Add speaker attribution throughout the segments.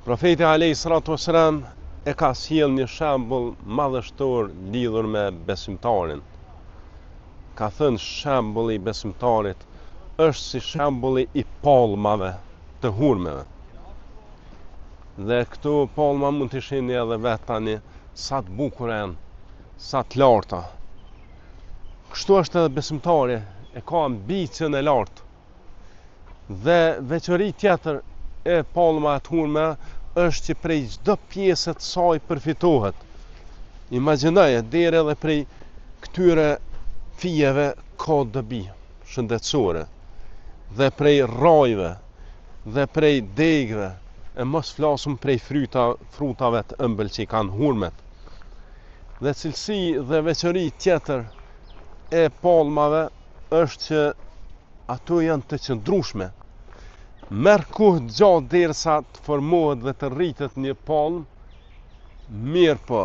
Speaker 1: Profeti a.s. e ka sjell një shembull madhështor lidhur me besimtarin. Ka thënë shembulli i besimtarit është si shembulli i palmave të hurmeve. Dhe këto palma mund të shihni edhe vetë tani sa të bukura janë, sa të larta. Kështu është edhe besimtari, e ka ambicën e lartë. Dhe veçori tjetër e palmave të hurmeve është që prej çdo pjesë të saj përfitohet. Imagjinoje deri edhe prej këtyre fijeve ka dobi shëndetësore, dhe prej rrojve, dhe prej degëve, e mos flasum prej frutave të ëmbël që i kanë hurmet. Dhe cilësi dhe veçori tjetër e palmave është që ato janë të qëndrueshme. Merr kohë gjatë derisa të formohet dhe të rritet një palm, mirë po,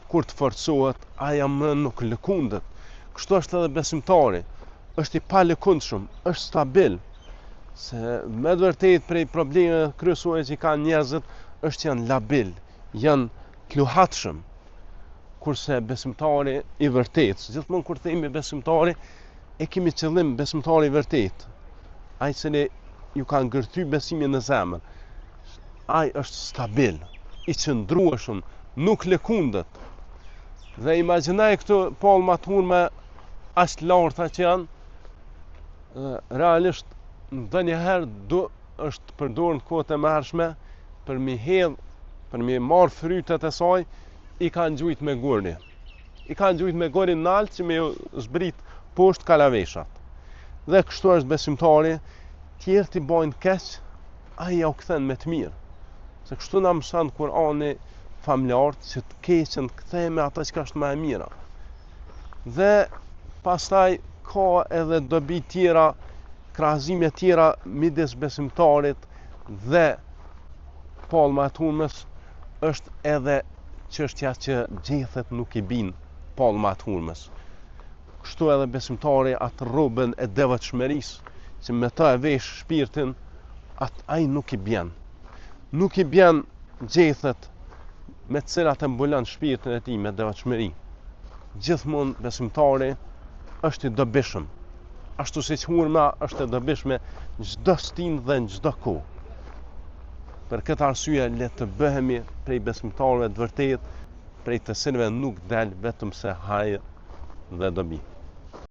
Speaker 1: kur të forcohet, aja më nuk lëkundet. Kështu është edhe besimtari, është i palëkundshëm, është stabil, se me vërtet prej problemeve kryesore që kanë njerëzit është që janë labil, janë kluhatshëm. Kurse besimtari i vërtet, gjithmonë kur themi besimtari, e kemi qëllim besimtari i vërtet, ai i cili ju kanë ngërthy besimin në zemër. Ai është stabil, i qëndrueshëm, nuk lëkundet. Dhe imagjinoj këtu palma të hurme aq të larta që janë, realisht ndonjëherë është përdorur në kohët e mëhershme për mi hedh, për mi marr frytet e saj, i kanë ngjujt me gurri. I kanë ngjujt me gurrin nalt që me zbrit poshtë kalaveshat. Dhe kështu është besimtari, tjerë t'i bajnë keq, ai ja u kthen me të mirë. Se kështu na mëson Kurani familjarët që të keqen kthejmë ata që është më e mira. Dhe pastaj ka edhe dobi tjera, krahasime tjera midis besimtarit dhe palma të hurmës, është edhe çështja që gjethet nuk i bin palma të hurmës. Kështu edhe besimtari atë rrobën e devotshmërisë, që me ta e vesh shpirtin, ai nuk i bjen. Nuk i bjen gjethet me të cilat e mbulon shpirtin e tij me devotshmëri. Gjithmonë besimtari është i dobishëm, ashtu siç hurma është e dobishme në çdo stin dhe në çdo kohë. Për këtë arsye le të bëhemi prej besimtarëve të vërtet, prej të cilëve nuk del vetëm se hajër dhe dobi.